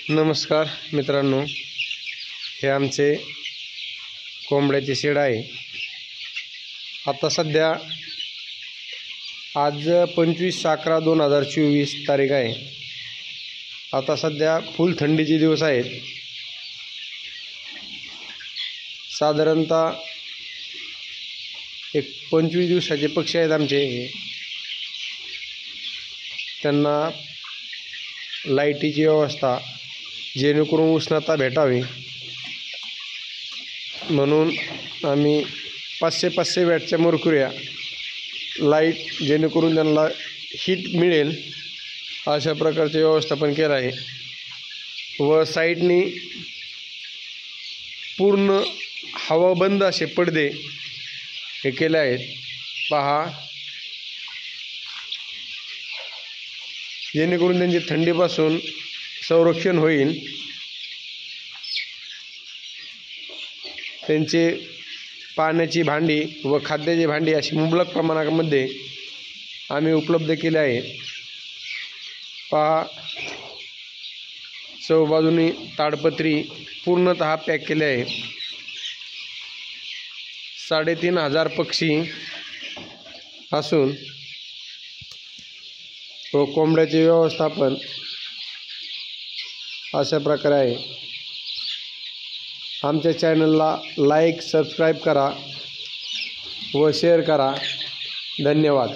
नमस्कार मित्रांनो, हे आमचे कोंबड्याचे शेड आहे। आता सध्या आज 25/11/2024 तारीख आहे। आता सध्या फुल थंडीचे दिवस आहेत। साधारणतः एक 25 दिवसाचे पक्षी आहेत आमचे। त्यांना लाईटीची व्यवस्था जेणेकरून उष्णता भेटावी म्हणून आम्ही 500 वॅटच्या मर्क्युऱ्या लाईट जेणेकरून त्यांना हीट मिळेल अशा प्रकारचे व्यवस्थापन केलं आहे। व साईडनी पूर्ण हवा बंद असे पडदे हे केले आहेत। पहा, जेणेकरून त्यांची थंडीपासून संरक्षण होईल। त्यांचे पाण्याची भांडी व खाद्याची भांडी अशी मुबलक प्रमाणामध्ये आम्ही उपलब्ध केले आहे। पहा, चौबाजूनी ताडपत्री पूर्णतः पॅक केले आहे। 3500 पक्षी असून व कोंबड्याचे व्यवस्थापन अशा प्रकारे आहे। आमच्या चॅनलला लाईक, सबस्क्राईब करा व शेअर करा। धन्यवाद।